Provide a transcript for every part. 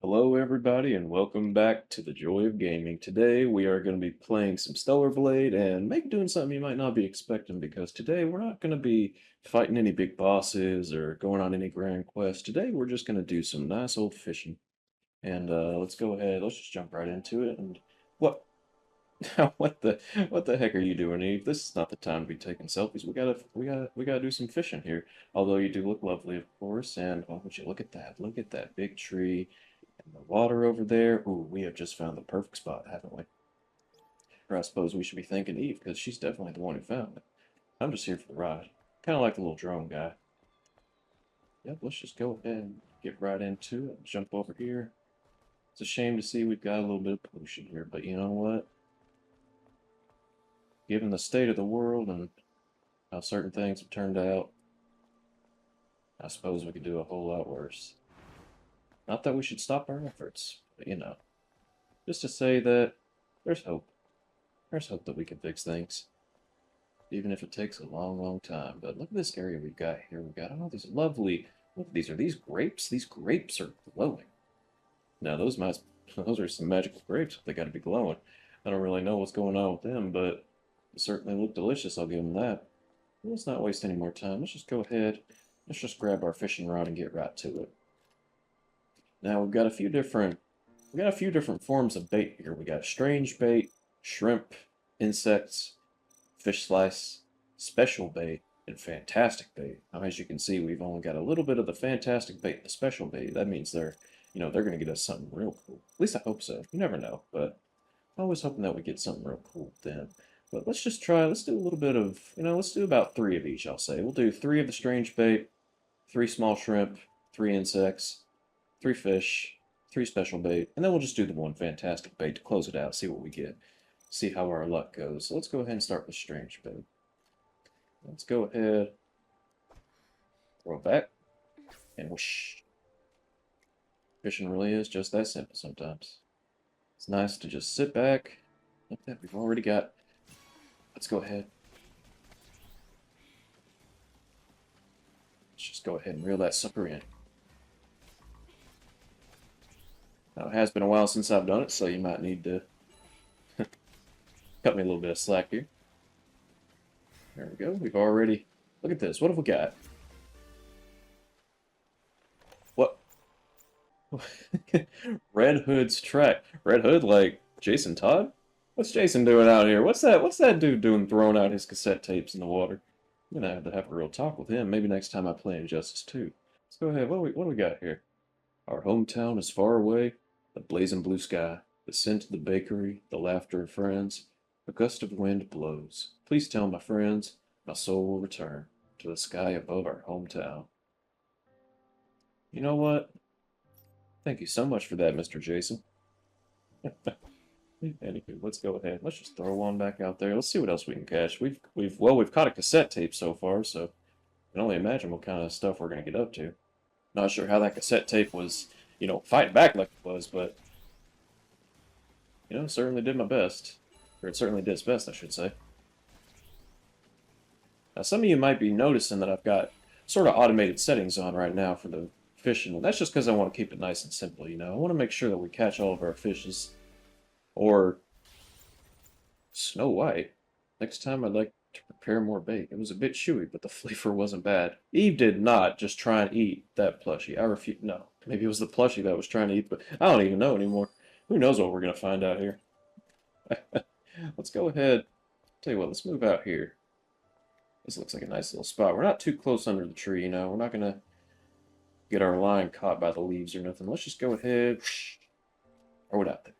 Hello, everybody, and welcome back to the Joy of Gaming. Today, we are going to be playing some Stellar Blade and maybe doing something you might not be expecting because today we're not going to be fighting any big bosses or going on any grand quests. Today, we're just going to do some nice old fishing. And let's go ahead. Let's just jump right into it. And what? what the heck are you doing, Eve? This is not the time to be taking selfies. We gotta do some fishing here. Although you do look lovely, of course. And oh, would you look at that? Look at that big tree and the water over there. Ooh, we have just found the perfect spot, haven't we? Or I suppose we should be thanking Eve because she's definitely the one who found it. I'm just here for the ride. Kind of like the little drone guy. Yep, let's just go ahead and get right into it. Jump over here. It's a shame to see we've got a little bit of pollution here, but you know what? Given the state of the world and how certain things have turned out, I suppose we could do a whole lot worse. Not that we should stop our efforts, but just to say that there's hope. There's hope that we can fix things, even if it takes a long, long time. But look at this area we've got here. We've got all these lovely, look, these are these grapes. These grapes are glowing. Now, those are some magical grapes. They got to be glowing. I don't really know what's going on with them, but they certainly look delicious. I'll give them that. Let's not waste any more time. Let's just go ahead. Let's just grab our fishing rod and get right to it. Now we got a few different forms of bait here. We got strange bait, shrimp, insects, fish slice, special bait, and fantastic bait. Now, as you can see, we've only got a little bit of the fantastic bait, the special bait. That means they're going to get us something real cool. At least I hope so. You never know, but I'm always hoping that we get something real cool then. But let's just try, let's do a little bit of, let's do about three of each, I'll say. We'll do three of the strange bait, three small shrimp, three insects, three fish, three special bait, and then we'll just do the one fantastic bait to close it out, see what we get, see how our luck goes. So let's go ahead and start with strange bait. Let's go ahead, throw it back, and whoosh. Fishing really is just that simple sometimes. It's nice to just sit back. Look at that, we've already got. Let's go ahead. Let's just go ahead and reel that sucker in. Now, it has been a while since I've done it, so you might need to cut me a little bit of slack here. There we go. We've already... Look at this. What have we got? What? Red Hood's track. Red Hood like Jason Todd? What's Jason doing out here? What's that dude doing throwing out his cassette tapes in the water? I'm gonna have to have a real talk with him. Maybe next time I play Injustice 2. Let's go ahead. What do we got here? Our hometown is far away. The blazing blue sky, the scent of the bakery, the laughter of friends. A gust of wind blows. Please tell my friends, my soul will return to the sky above our hometown. You know what? Thank you so much for that, Mr. Jason. Anywho, let's go ahead. Let's just throw one back out there. Let's see what else we can catch. We've caught a cassette tape so far, so I can only imagine what kind of stuff we're gonna get up to. Not sure how that cassette tape was, fighting back like it was, but certainly did my best. Or it certainly did its best, I should say. Now, some of you might be noticing that I've got sort of automated settings on right now for the fishing. And that's just because I want to keep it nice and simple, I want to make sure that we catch all of our fishes. Or Snow White. Next time I'd like to prepare more bait. It was a bit chewy, but the flavor wasn't bad. Eve did not just try and eat that plushie. I refuse. No, maybe it was the plushie that was trying to eat, but I don't even know anymore. Who knows what we're going to find out here? Let's go ahead. Tell you what, let's move out here. This looks like a nice little spot. We're not too close under the tree, We're not going to get our line caught by the leaves or nothing. Let's just go ahead. Throw it out there.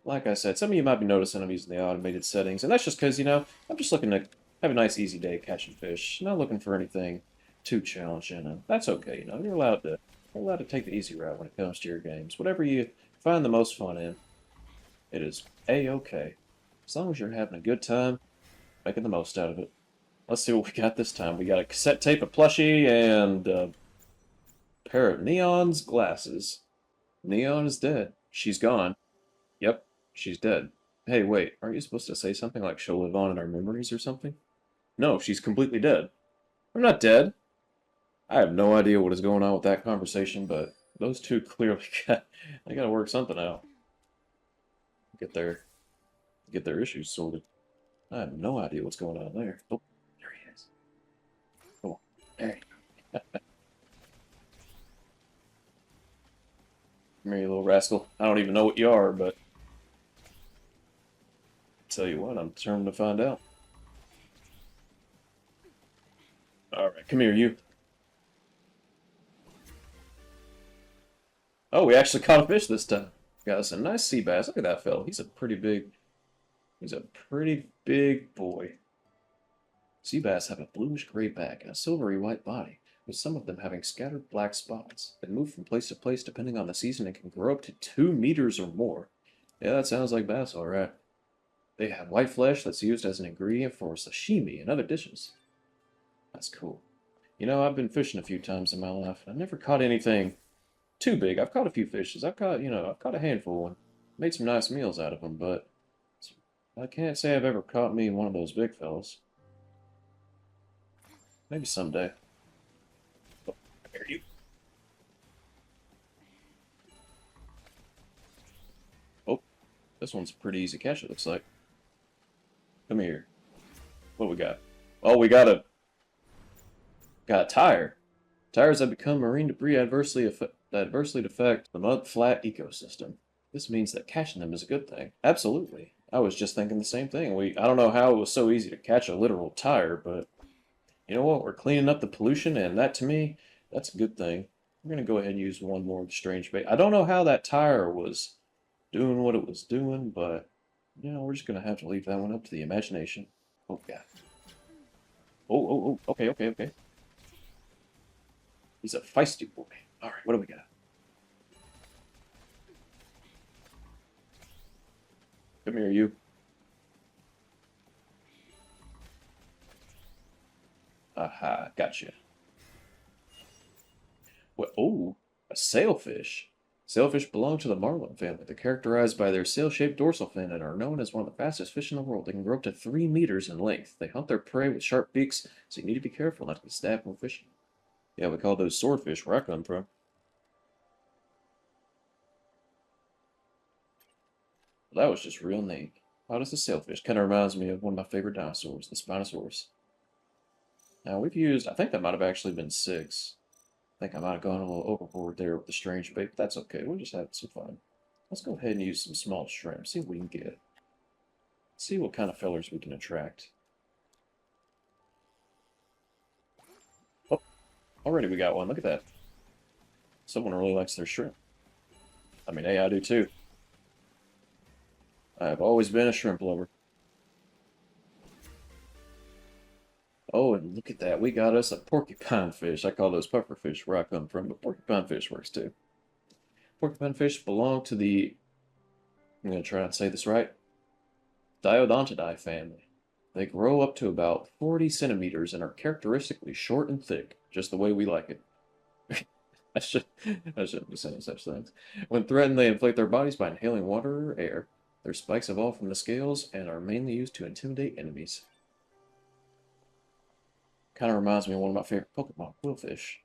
Like I said, some of you might be noticing I'm using the automated settings, and that's just because, I'm just looking to have a nice, easy day catching fish. Not looking for anything too challenging, and that's okay, You're allowed to take the easy route when it comes to your games. Whatever you find the most fun in, it is A-okay. As long as you're having a good time, making the most out of it. Let's see what we got this time. We got a cassette tape, a plushie, and a pair of Neon's glasses. Neon is dead. She's gone. Yep. She's dead. Hey, wait, aren't you supposed to say something like she'll live on in our memories or something? No, she's completely dead. I'm not dead. I have no idea what is going on with that conversation, but Those two clearly they gotta work something out. Get their get their issues sorted. I have no idea what's going on there. Oh, there he is. Come on. There you go. Come here, you little rascal. I don't even know what you are, but tell you what, I'm determined to find out. Alright, come here, you. Oh, we actually caught a fish this time. Got us a nice sea bass. Look at that fella. He's a pretty big boy. Sea bass have a bluish-gray back and a silvery-white body, with some of them having scattered black spots. They move from place to place depending on the season and can grow up to 2 meters or more. Yeah, that sounds like bass, alright. They have white flesh that's used as an ingredient for sashimi and other dishes. That's cool. You know, I've been fishing a few times in my life, and I've never caught anything too big. I've caught a few fishes. I've caught a handful and made some nice meals out of them, but I can't say I've ever caught me one of those big fellas. Maybe someday. Oh, here you. Oh, this one's a pretty easy catch, it looks like. Come here. What we got? Oh, we got a tire. Tires have become marine debris adversely affect the mud-flat ecosystem. This means that catching them is a good thing. Absolutely. I was just thinking the same thing. I don't know how it was so easy to catch a literal tire, but you know what? We're cleaning up the pollution, and that to me, that's a good thing. We're going to go ahead and use one more strange bait. I don't know how that tire was doing what it was doing, but you know, we're just going to have to leave that one up to the imagination. Oh, yeah. Oh, okay, okay, okay. He's a feisty boy. All right, what do we got? Come here, you. Aha, gotcha. What? Oh, a sailfish. Sailfish belong to the marlin family. They're characterized by their sail-shaped dorsal fin and are known as one of the fastest fish in the world. They can grow up to 3 meters in length. They hunt their prey with sharp beaks, so you need to be careful not to get stabbed when fishing. Yeah, we call those swordfish where I come from. Well, that was just real neat. How does the sailfish? Kind of reminds me of one of my favorite dinosaurs, the Spinosaurus. Now, I think that might have actually been 6. I think I might have gone a little overboard there with the strange bait, but that's okay. We're just having some fun. Let's go ahead and use some small shrimp, see what we can get. See what kind of fellers we can attract. Oh, already we got one. Look at that. Someone really likes their shrimp. I mean, hey, I do too. I've always been a shrimp lover. Oh, and look at that. We got us a porcupine fish. I call those puffer fish where I come from, but porcupine fish works too. Porcupine fish belong to the, I'm going to try and say this right, Diodontidae family. They grow up to about 40 centimeters and are characteristically short and thick, just the way we like it. I, should, I shouldn't be saying such things. When threatened, they inflate their bodies by inhaling water or air. Their spikes evolve from the scales and are mainly used to intimidate enemies. Kind of reminds me of one of my favorite Pokemon, Quillfish.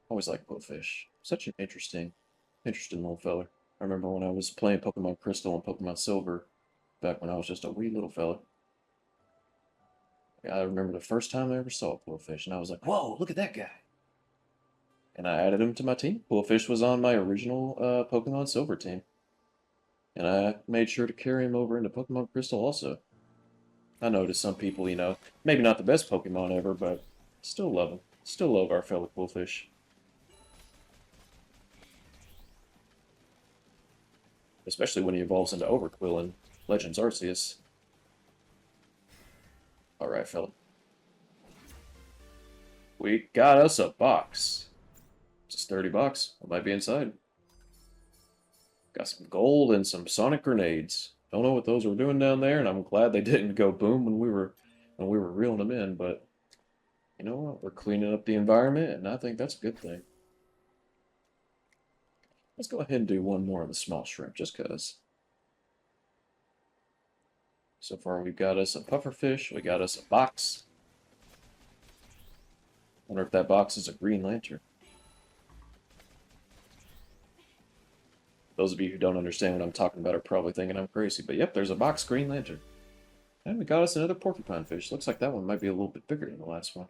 Always like Quillfish. Such an interesting little feller. I remember when I was playing Pokemon Crystal and Pokemon Silver, back when I was just a wee little fella. I remember the first time I ever saw a Quillfish, and I was like, whoa, look at that guy. And I added him to my team. Quillfish was on my original Pokemon Silver team. And I made sure to carry him over into Pokemon Crystal also. I noticed some people, you know, maybe not the best Pokemon ever, but still love them. Still love our fellow Quillfish. Especially when he evolves into Overquill in Legends Arceus. Alright, fella. We got us a box. It's a sturdy box. What might be inside? Got some gold and some sonic grenades. Don't know what those were doing down there, and I'm glad they didn't go boom when we were reeling them in, but you know what? We're cleaning up the environment, and I think that's a good thing. Let's go ahead and do one more of the small shrimp, just because. So far, we've got us a pufferfish, we got us a box. Wonder if that box is a green lantern. Those of you who don't understand what I'm talking about are probably thinking I'm crazy. But yep, there's a box green lantern. And we got us another porcupine fish. Looks like that one might be a little bit bigger than the last one.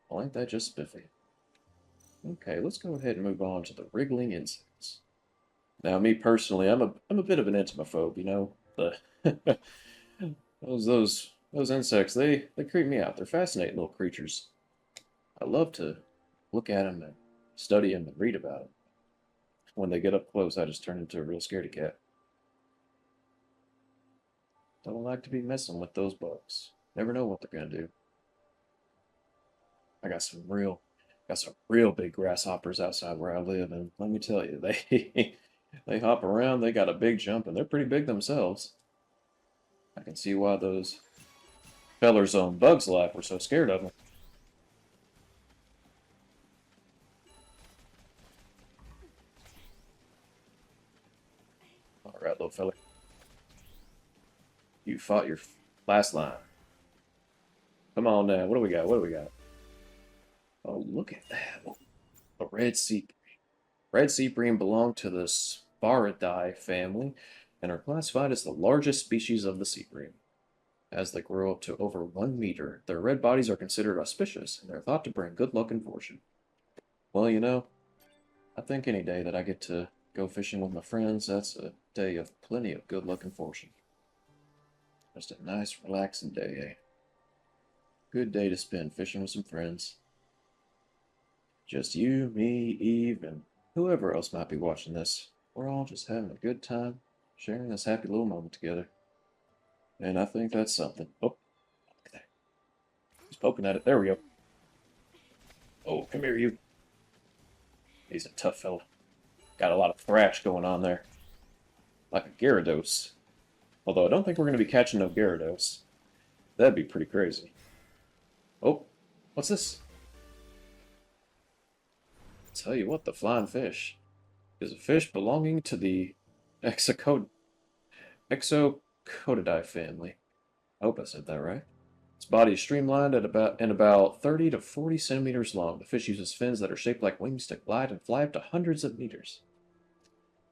Well, ain't that just spiffy? Okay, let's go ahead and move on to the wriggling insects. Now, me personally, I'm a bit of an entomophobe, you know. The those insects, they creep me out. They're fascinating little creatures. I love to look at them and study them and read about them. When they get up close, I just turn into a real scaredy cat. Don't like to be messing with those bugs. Never know what they're gonna do. I got some real big grasshoppers outside where I live, and let me tell you, they they hop around. They got a big jump, and they're pretty big themselves. I can see why those fellers on Bugs Life were so scared of them. All right, little fella, you fought your last line. Come on now. What do we got? What do we got? Oh, look at that. A red sea bream. Red sea bream belong to the Sparidae family and are classified as the largest species of the sea bream. As they grow up to over 1 meter, their red bodies are considered auspicious and they're thought to bring good luck and fortune. Well, you know, I think any day that I get to go fishing with my friends, that's a day of plenty of good luck and fortune. Just a nice, relaxing day, eh? Good day to spend fishing with some friends. Just you, me, Eve, and whoever else might be watching this. We're all just having a good time, sharing this happy little moment together. And I think that's something. Oh, look at that. He's poking at it. There we go. Oh, come here, you. He's a tough fella. Got a lot of thrash going on there. Like a Gyarados. Although I don't think we're going to be catching no Gyarados. That'd be pretty crazy. Oh, what's this? Tell you what, the flying fish is a fish belonging to the Exocodidae family. I hope I said that right. Its body is streamlined at about 30 to 40 centimeters long. The fish uses fins that are shaped like wings to glide and fly up to hundreds of meters.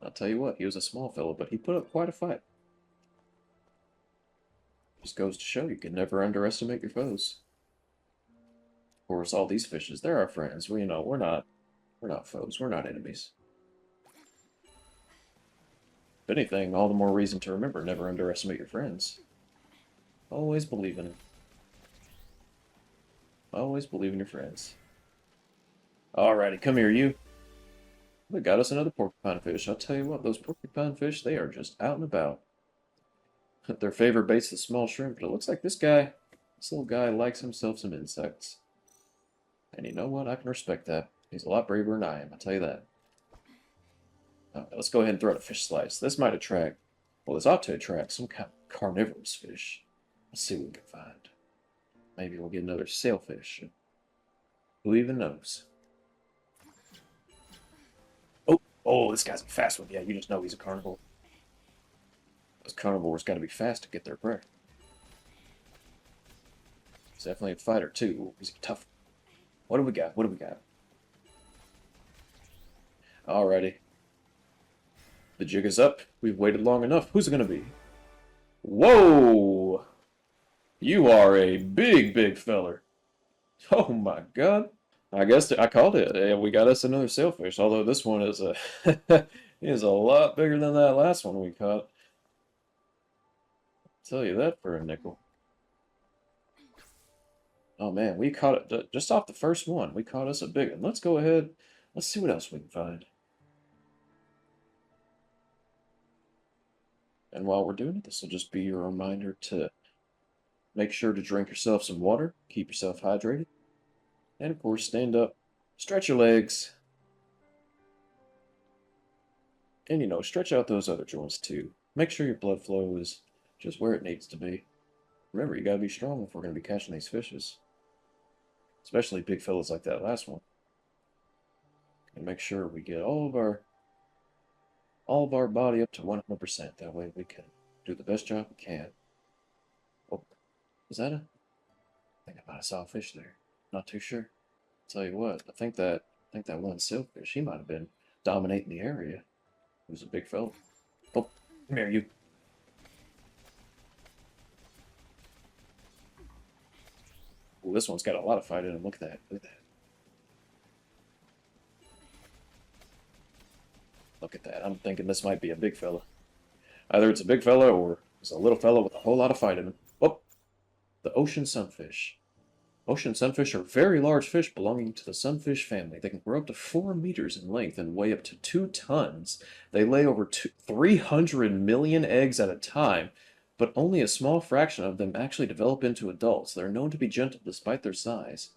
I'll tell you what, he was a small fellow, but he put up quite a fight. Just goes to show you can never underestimate your foes. Of course, all these fishes, they're our friends. We, you know, we're not foes. We're not enemies. If anything, all the more reason to remember, never underestimate your friends. Always believe in them. Always believe in your friends. Alrighty, come here, you. We got us another porcupine fish. I'll tell you what, those porcupine fish, they are just out and about. Their favorite bait's the small shrimp, but it looks like this little guy likes himself some insects. And you know what? I can respect that. He's a lot braver than I am, I'll tell you that. Alright, let's go ahead and throw out a fish slice. This might attract, well, this ought to attract some kind of carnivorous fish. Let's see what we can find. Maybe we'll get another sailfish. Who even knows? Oh, this guy's a fast one. Yeah, you just know he's a carnivore. Those carnivores got to be fast to get their prey. He's definitely a fighter, too. He's tough. What do we got? What do we got? Alrighty. The jig is up. We've waited long enough. Who's it going to be? Whoa! You are a big, big feller. Oh my god. I guess I called it. We got us another sailfish, although this one is a is a lot bigger than that last one we caught. I'll tell you that for a nickel. Oh man, we caught it just off the first one. We caught us a big one. Let's go ahead. Let's see what else we can find. And while we're doing it, this will just be your reminder to make sure to drink yourself some water, keep yourself hydrated, and of course, stand up, stretch your legs, and you know, stretch out those other joints too. Make sure your blood flow is just where it needs to be. Remember, you gotta be strong if we're gonna be catching these fishes, especially big fellas like that last one. And make sure we get all of our body up to 100%. That way we can do the best job we can. Oh, is that a? I think I might have saw a fish there. Not too sure. Tell you what, I think that one silkfish, he might have been dominating the area. Who's a big fella? Oh, come here, you. Ooh, this one's got a lot of fight in him. Look at that. Look at that. Look at that. I'm thinking this might be a big fella. Either it's a big fella or it's a little fella with a whole lot of fight in him. Oh, the ocean sunfish. Ocean sunfish are very large fish belonging to the sunfish family. They can grow up to 4 meters in length and weigh up to 2 tons. They lay over 300 million eggs at a time, but only a small fraction of them actually develop into adults. They're known to be gentle despite their size.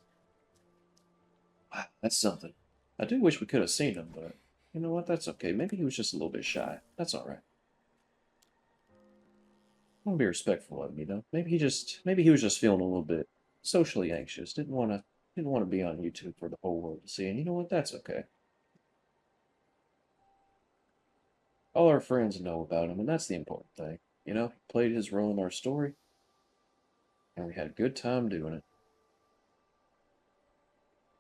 Wow, that's something. I do wish we could have seen him, but you know what? That's okay. Maybe he was just a little bit shy. That's all right. I want to be respectful of him, you know. Maybe he was just feeling a little bit socially anxious. Didn't want to be on YouTube for the whole world to see. And you know what? That's okay. All our friends know about him, and that's the important thing. You know, he played his role in our story, and we had a good time doing it.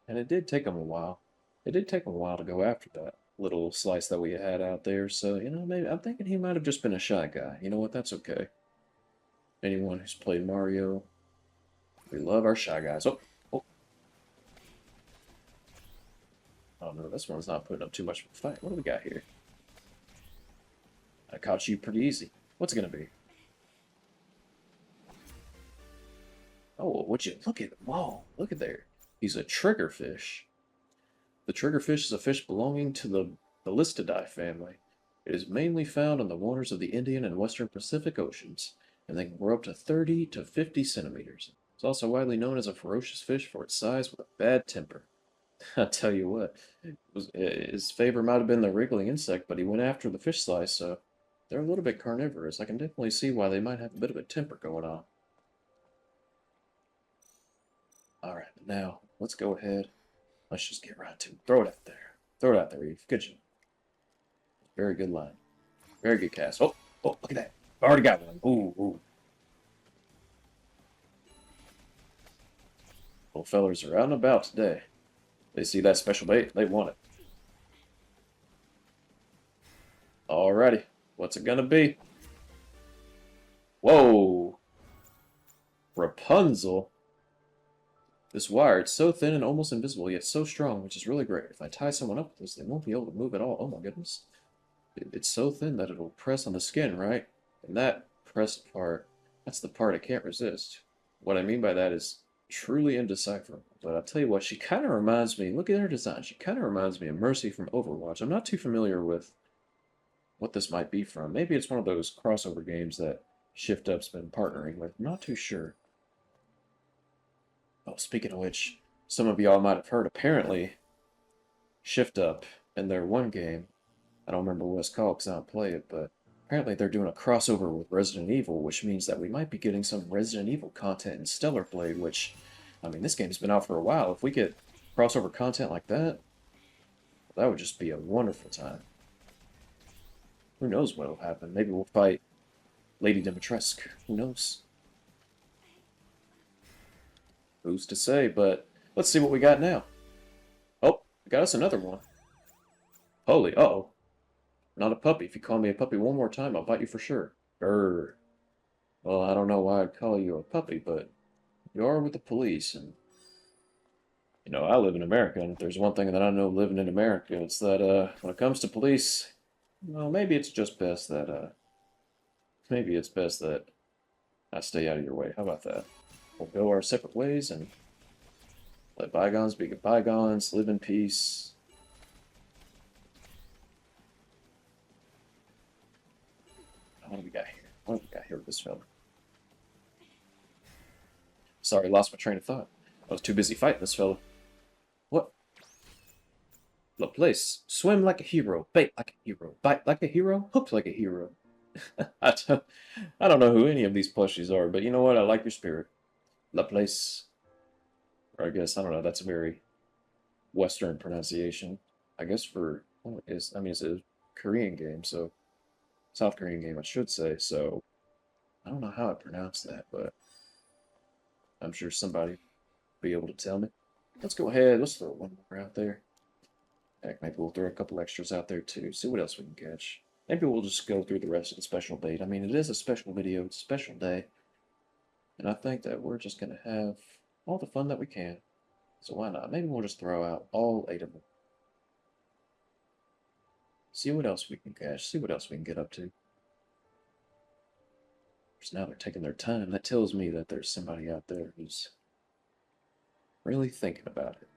And it did take him a while. It did take him a while to go after that little slice that we had out there. So, you know, maybe I'm thinking he might have just been a shy guy. You know what? That's okay. Anyone who's played Mario, we love our shy guys. Oh, oh. Oh no, this one's not putting up too much of a fight. What do we got here? I caught you pretty easy. What's it gonna be? Oh, would you look at? Whoa, look at there. He's a triggerfish. The triggerfish is a fish belonging to the Listidae family. It is mainly found in the waters of the Indian and Western Pacific Oceans, and they can grow up to 30 to 50 centimeters. It's also widely known as a ferocious fish for its size with a bad temper. I tell you what, his favor might have been the wriggling insect, but he went after the fish slice, so they're a little bit carnivorous. I can definitely see why they might have a bit of a temper going on. Alright, now, let's go ahead. Let's just get right to it. Throw it out there. Throw it out there, Eve. Good job. Very good line. Very good cast. Oh, oh, look at that. I already got one. Ooh, ooh. Little fellers are out and about today. They see that special bait, they want it. Alrighty. What's it gonna be? Whoa! Rapunzel? This wire, it's so thin and almost invisible, yet so strong, which is really great. If I tie someone up with this, they won't be able to move at all. Oh my goodness. It's so thin that it'll press on the skin, right? And that pressed part, that's the part I can't resist. What I mean by that is truly indecipherable. But I'll tell you what, she kind of reminds me, look at her design, she kind of reminds me of Mercy from Overwatch. I'm not too familiar with what this might be from. Maybe it's one of those crossover games that Shift Up's been partnering with. I'm not too sure. Oh, speaking of which, some of y'all might have heard, apparently, Shift Up in their one game, I don't remember what it's called because I don't play it, but apparently they're doing a crossover with Resident Evil, which means that we might be getting some Resident Evil content in Stellar Blade, which, I mean, this game's been out for a while. If we get crossover content like that, that would just be a wonderful time. Who knows what'll happen? Maybe we'll fight Lady Dimitrescu. Who knows? Who's to say? But let's see what we got now. Oh, we got us another one. Holy, uh-oh. Not a puppy. If you call me a puppy one more time, I'll bite you for sure. Grr. Well, I don't know why I'd call you a puppy, but you are with the police, and you know, I live in America, and if there's one thing that I know living in America, it's that when it comes to police, well, maybe it's best that I stay out of your way. How about that? We'll go our separate ways and let bygones be bygones, live in peace. What do we got here? What do we got here with this fella? Sorry, lost my train of thought. I was too busy fighting this fella. What? Laplace. Swim like a hero. Bait like a hero. Bite like a hero. Hooked like a hero. I don't know who any of these plushies are, but you know what? I like your spirit. Laplace. Or I guess, I don't know, that's a very Western pronunciation. I guess for, well, it's a Korean game, so, South Korean game, I should say, so, I don't know how I pronounce that, but I'm sure somebody will be able to tell me. Let's go ahead, let's throw one more out there. Heck, maybe we'll throw a couple extras out there too, see what else we can catch. maybe we'll just go through the rest of the special bait. I mean, it is a special video, it's a special day, and I think that we're just going to have all the fun that we can. So why not? Maybe we'll just throw out all 8 of them. See what else we can catch, see what else we can get up to. So now they're taking their time. That tells me that there's somebody out there who's really thinking about it.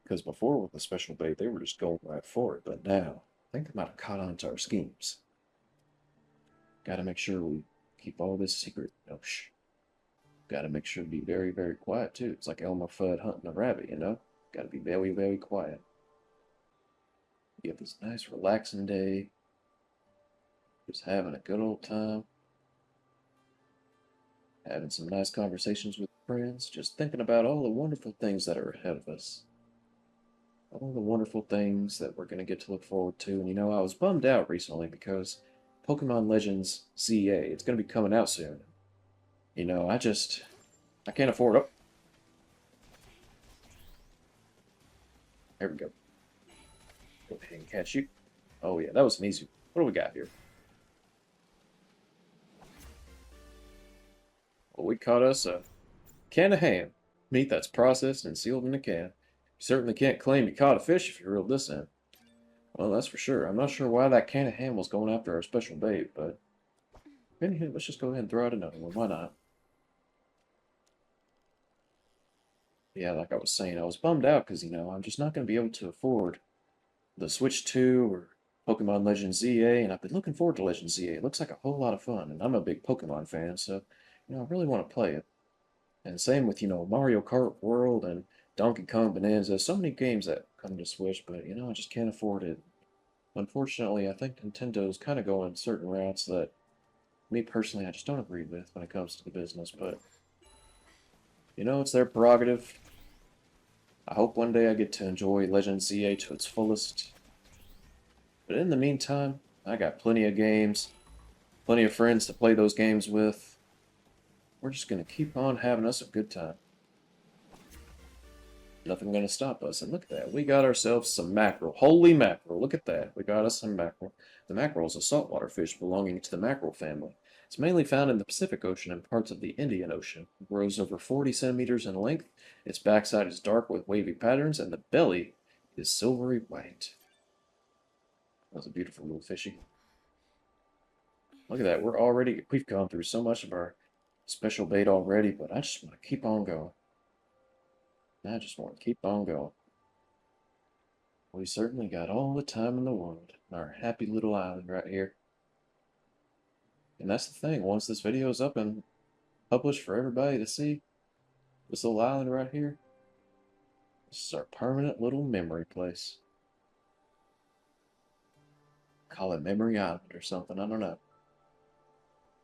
Because before with the special bait, they were just going right for it. But now, I think they might have caught on to our schemes. Gotta make sure we keep all this secret. No, shh. Gotta make sure to be very, very quiet, too. It's like Elmer Fudd hunting a rabbit, you know? Gotta be very, very quiet. You have this nice, relaxing day. Just having a good old time. Having some nice conversations with friends. Just thinking about all the wonderful things that are ahead of us. All the wonderful things that we're going to get to look forward to. And you know, I was bummed out recently because Pokemon Legends ZA, it's going to be coming out soon. You know, I can't afford it. There we go. Go ahead and catch you. Oh yeah, that was an easy one. What do we got here? Well, we caught us a can of ham. Meat that's processed and sealed in a can. You certainly can't claim you caught a fish if you reeled this in. Well, that's for sure. I'm not sure why that can of ham was going after our special bait, but anyway, let's just go ahead and throw out another one. Why not? Yeah, like I was saying, I was bummed out because, you know, I'm just not going to be able to afford the Switch 2 or Pokemon Legends ZA, and I've been looking forward to Legends ZA. It looks like a whole lot of fun, and I'm a big Pokemon fan, so, you know, I really want to play it. And same with, you know, Mario Kart World and Donkey Kong Bonanza. So many games that come to Switch, but, you know, I just can't afford it. Unfortunately, I think Nintendo's kind of going certain routes that, me personally, I just don't agree with when it comes to the business, but, you know, it's their prerogative. I hope one day I get to enjoy Legends ZA to its fullest. But in the meantime, I got plenty of games, plenty of friends to play those games with. We're just going to keep on having us a good time. Nothing going to stop us. And look at that. We got ourselves some mackerel. Holy mackerel. Look at that. We got us some mackerel. The mackerel is a saltwater fish belonging to the mackerel family. It's mainly found in the Pacific Ocean and parts of the Indian Ocean. It grows over 40 centimeters in length. Its backside is dark with wavy patterns, and the belly is silvery white. That was a beautiful little fishy. Look at that. We've gone through so much of our special bait already, but I just want to keep on going. I just want to keep on going. We certainly got all the time in the world on our happy little island right here. And that's the thing, once this video is up and published for everybody to see, this little island right here, this is our permanent little memory place. Call it Memory Island or something, I don't know.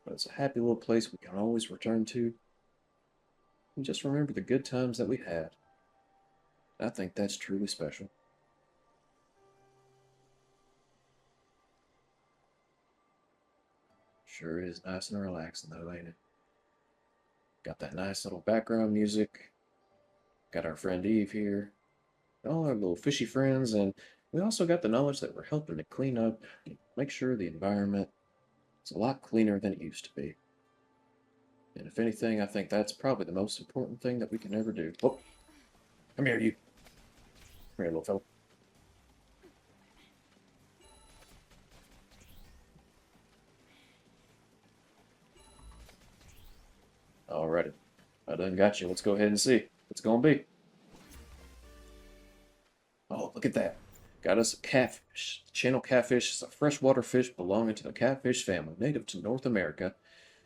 But it's a happy little place we can always return to. And just remember the good times that we had. I think that's truly special. Sure is nice and relaxing though, ain't it? Got that nice little background music. Got our friend Eve here. All our little fishy friends, and we also got the knowledge that we're helping to clean up, make sure the environment is a lot cleaner than it used to be. And if anything, I think that's probably the most important thing that we can ever do. Oh, come here, you. Come here, little fella. Alrighty. I done got you. Let's go ahead and see. What's it gonna be? Oh, look at that. Got us a catfish. Channel catfish is a freshwater fish belonging to the catfish family, native to North America.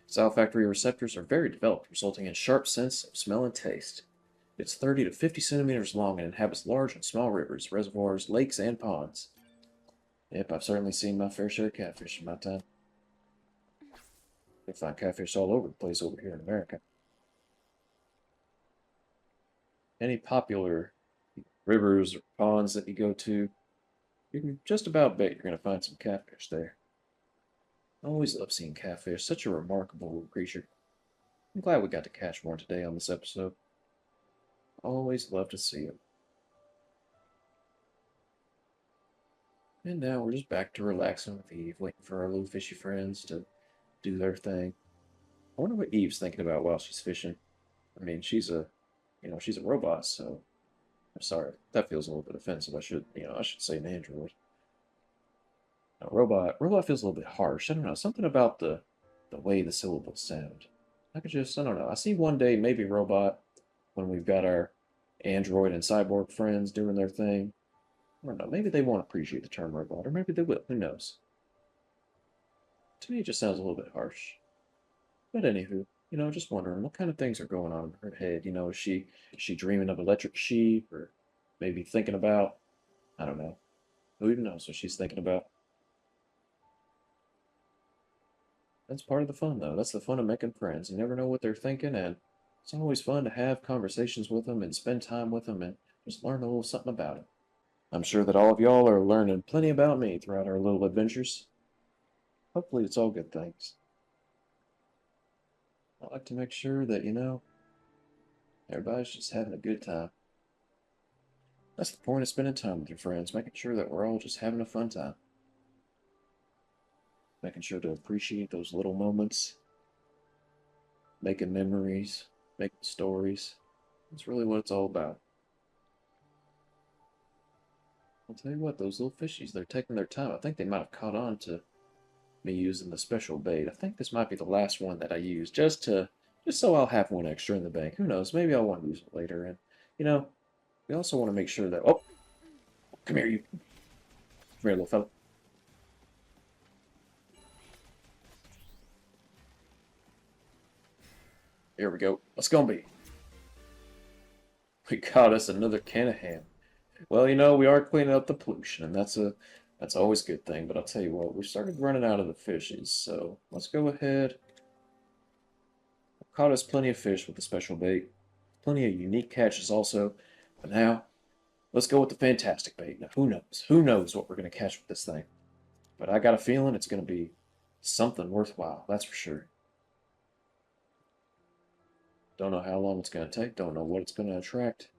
Its olfactory receptors are very developed, resulting in sharp sense of smell and taste. It's 30 to 50 centimeters long and inhabits large and small rivers, reservoirs, lakes, and ponds. Yep, I've certainly seen my fair share of catfish in my time. You find catfish all over the place over here in America. Any popular rivers or ponds that you go to, you can just about bet you're going to find some catfish there. I always love seeing catfish, such a remarkable little creature. I'm glad we got to catch more today on this episode. Always love to see them. And now we're just back to relaxing with Eve, waiting for our little fishy friends to do their thing. I wonder what Eve's thinking about while she's fishing. I mean, she's a robot, so I'm sorry. That feels a little bit offensive. I should say an android. A robot feels a little bit harsh. I don't know, something about the way the syllables sound. I don't know. I see one day maybe robot when we've got our android and cyborg friends doing their thing. I don't know. Maybe they won't appreciate the term robot, or maybe they will. Who knows? To me, it just sounds a little bit harsh. But anywho, just wondering what kind of things are going on in her head. Is she dreaming of electric sheep, or maybe thinking about, I don't know. Who even knows what she's thinking about? That's part of the fun, though. That's the fun of making friends. You never know what they're thinking, and it's always fun to have conversations with them and spend time with them and just learn a little something about it. I'm sure that all of y'all are learning plenty about me throughout our little adventures. Hopefully, it's all good things. I like to make sure that, everybody's just having a good time. That's the point of spending time with your friends, making sure that we're all just having a fun time. Making sure to appreciate those little moments, making memories, making stories. That's really what it's all about. I'll tell you what, those little fishies, they're taking their time. I think they might have caught on to me using the special bait. I think this might be the last one that I use, just so I'll have one extra in the bank. Who knows? Maybe I'll want to use it later. And you know, we also want to make sure that come here, you come here, little fella. Here we go. What's gonna be? We caught us another can of ham. Well, we are cleaning up the pollution, and that's always a good thing. But I'll tell you what, we started running out of the fishes, so let's go ahead. Caught us plenty of fish with the special bait, plenty of unique catches also. But now, let's go with the fantastic bait. Now, who knows? Who knows what we're gonna catch with this thing? But I got a feeling it's gonna be something worthwhile. That's for sure. Don't know how long it's gonna take. Don't know what it's gonna attract.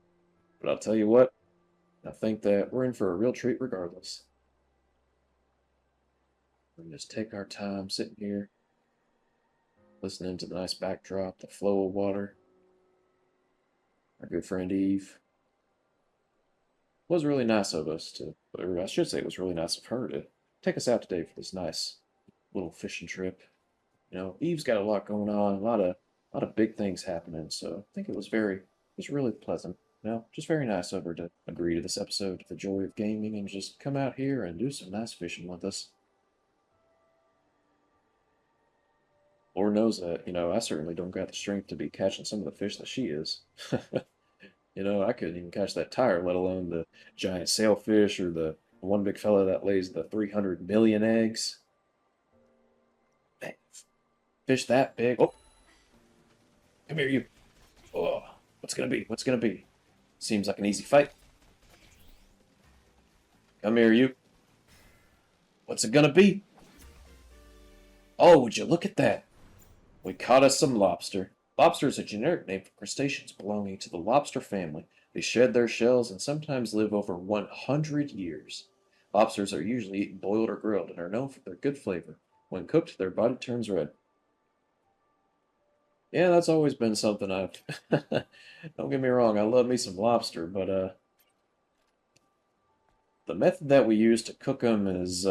But I'll tell you what. I think that we're in for a real treat regardless. We can just take our time sitting here, listening to the nice backdrop, the flow of water. Our good friend Eve. It was really nice of us to, or I should say, it was really nice of her to take us out today for this nice little fishing trip. Eve's got a lot going on, a lot of big things happening, so I think it was really pleasant. Just very nice of her to agree to this episode of The Joy of Gaming and just come out here and do some nice fishing with us. Lord knows that, I certainly don't got the strength to be catching some of the fish that she is. I couldn't even catch that tire, let alone the giant sailfish or the one big fella that lays the 300 million eggs. Man, fish that big. Oh, come here, you. Oh, what's gonna be? What's gonna be? Seems like an easy fight. Come here, you. What's it gonna be? Oh, would you look at that? We caught us some lobster. Lobster is a generic name for crustaceans belonging to the lobster family. They shed their shells and sometimes live over 100 years. Lobsters are usually eaten boiled or grilled and are known for their good flavor. When cooked, their body turns red. Yeah, that's always been something I've. Don't get me wrong, I love me some lobster, but the method that we use to cook them is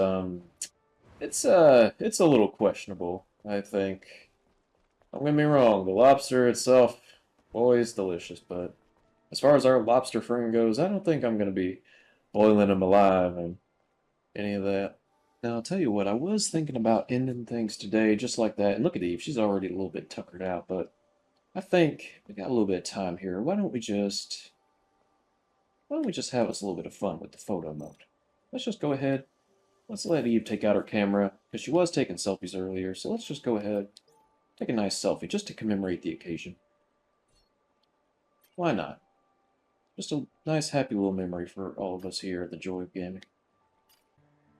it's a little questionable, I think. Don't get me wrong, the lobster itself, always delicious, but as far as our lobster friend goes, I don't think I'm gonna be boiling him alive and any of that. Now, I'll tell you what, I was thinking about ending things today just like that. And look at Eve, she's already a little bit tuckered out, but I think we got a little bit of time here. Why don't we just have us a little bit of fun with the photo mode? Let's just go ahead. Let's let Eve take out her camera because she was taking selfies earlier. So let's just go ahead, take a nice selfie just to commemorate the occasion. Why not? Just a nice, happy little memory for all of us here at the Joy of Gaming.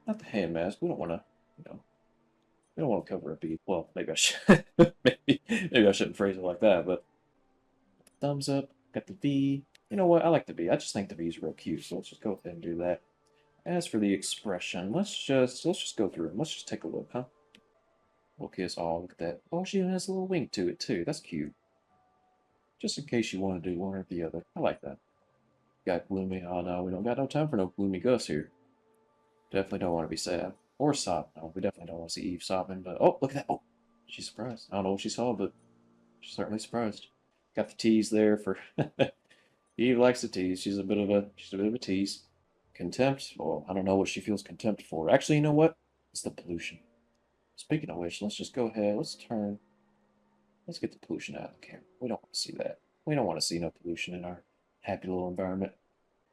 Not the hand mask. We don't want to, you know, we don't want to cover a bead. Well, maybe I should. maybe I shouldn't phrase it like that. But thumbs up. Got the V. You know what? I like the V. I just think the V is real cute. So let's just go ahead and do that. As for the expression, let's just go through it. Let's just take a look, huh? We'll kiss. Oh, look at that. Oh, she even has a little wink to it too. That's cute. Just in case you want to do one or the other. I like that. Got gloomy. Oh no, we don't got no time for no gloomy Gus here. Definitely don't want to be sad or sob. No, we definitely don't want to see Eve sobbing. But oh, look at that. Oh, she's surprised. I don't know what she saw, but she's certainly surprised. Got the tease there for Eve likes to tease. She's a bit of a tease. Contempt. Well, I don't know what she feels contempt for. Actually, you know what? It's the pollution. Speaking of which, let's just go ahead. Let's get the pollution out of the camera. We don't want to see that. We don't want to see no pollution in our happy little environment.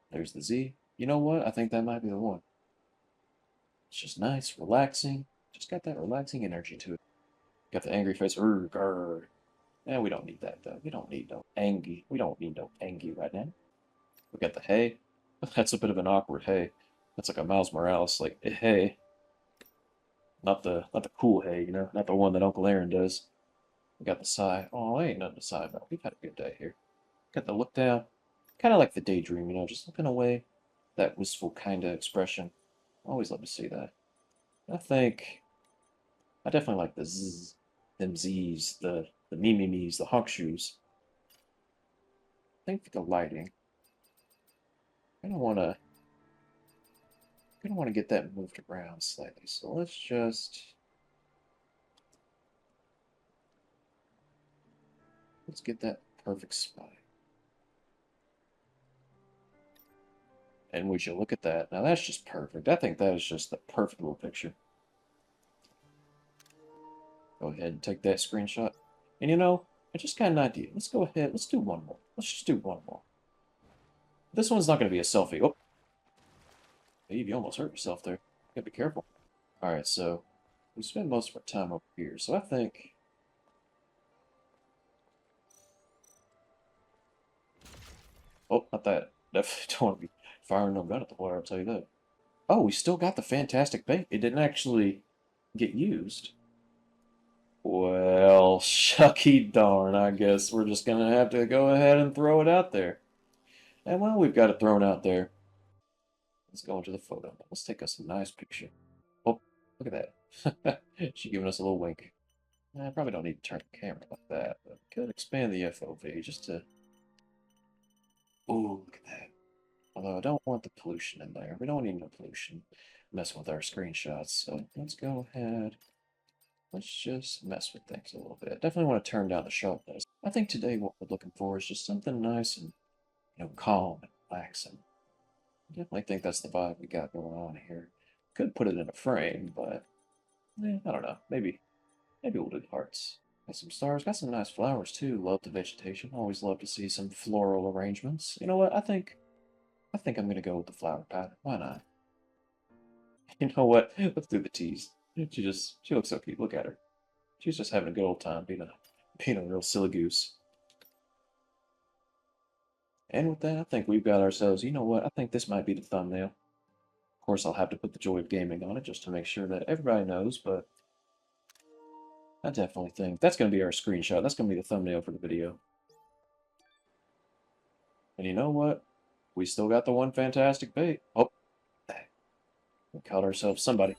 There's the Z. You know what? I think that might be the one. It's just nice, relaxing. Just got that relaxing energy to it. Got the angry face. Grr. Yeah, we don't need that though. We don't need no angy. We don't need no angy right now. We got the hay. That's a bit of an awkward hay. That's like a Miles Morales like hey. Not the cool hay, you know, not the one that Uncle Aaron does. We got the sigh. Oh, ain't nothing to sigh about. We've had a good day here. Got the look down. Kind of like the daydream, you know, just looking away. That wistful kind of expression. Always love to see that. I definitely like the zzz, them z's, the me me's, the honk shoes. I think for the lighting, I don't want to. I don't want to get that moved around slightly. So let's get that perfect spot. And we should look at that. Now that's just perfect. I think that is just the perfect little picture. Go ahead and take that screenshot. And you know, I just got an idea. Let's go ahead. Let's do one more. Let's just do one more. This one's not going to be a selfie. Oh, Eve, you almost hurt yourself there. Gotta be careful. Alright, so we spend most of our time over here. So I think... Oh, not that. Definitely don't want to be firing no gun at the water, I'll tell you that. Oh, we still got the fantastic bait. It didn't actually get used. Well, shucky darn, I guess we're just gonna have to go ahead and throw it out there. And while we've got it thrown out there, let's go into the photo. Let's take us a nice picture. Oh, look at that. She's giving us a little wink. I probably don't need to turn the camera like that, but could expand the FOV just to... Ooh, look at that. Although I don't want the pollution in there. We don't need no pollution messing with our screenshots, so let's go ahead. Let's just mess with things a little bit. Definitely want to turn down the sharpness. I think today what we're looking for is just something nice and, calm and relaxing. I definitely think that's the vibe we got going on here. Could put it in a frame, but I don't know. Maybe we'll do hearts. Got some stars. Got some nice flowers too. Love the vegetation. Always love to see some floral arrangements. You know what? I think I'm gonna go with the flower pattern. Why not? You know what? Let's do the tease. She looks so cute. Look at her. She's just having a good old time being a real silly goose. And with that, I think we've got ourselves, you know what? I think this might be the thumbnail. Of course, I'll have to put the joy of gaming on it just to make sure that everybody knows, but I definitely think that's going to be our screenshot. That's going to be the thumbnail for the video. And you know what? We still got the one fantastic bait. Oh, we caught ourselves somebody.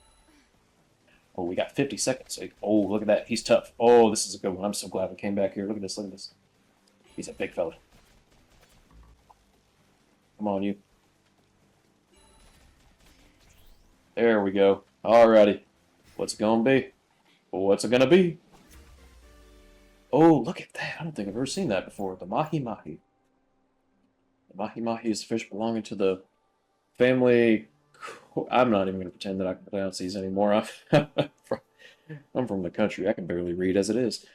Oh, we got 50 seconds. Oh, look at that. He's tough. Oh, this is a good one. I'm so glad we came back here. Look at this. Look at this. He's a big fella. Come on, you. There we go. Alrighty. What's it gonna be? What's it gonna be? Oh, look at that. I don't think I've ever seen that before. The mahi mahi. The mahi mahi is a fish belonging to the family. I'm not even going to pretend that I can pronounce these anymore. I'm from the country. I can barely read as it is.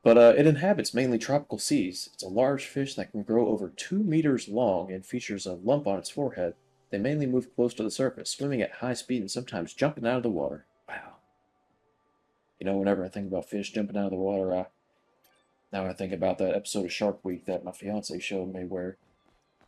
But it inhabits mainly tropical seas. It's a large fish that can grow over 2 meters long and features a lump on its forehead. They mainly move close to the surface, swimming at high speed and sometimes jumping out of the water. Wow. You know, whenever I think about fish jumping out of the water, now I think about that episode of Shark Week that my fiance showed me where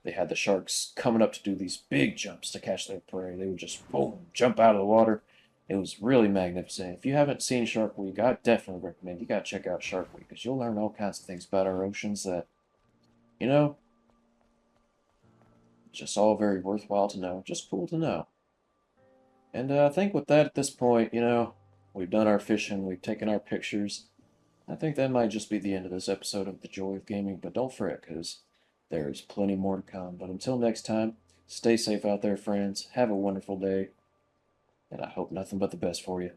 they had the sharks coming up to do these big jumps to catch their prey. They would just, boom, jump out of the water. It was really magnificent. If you haven't seen Shark Week, I definitely recommend you got to check out Shark Week because you'll learn all kinds of things about our oceans that, you know, just all very worthwhile to know. Just cool to know. And I think with that at this point, we've done our fishing, we've taken our pictures. I think that might just be the end of this episode of The Joy of Gaming, but don't fret, because there's plenty more to come. But until next time, stay safe out there, friends. Have a wonderful day, and I hope nothing but the best for you.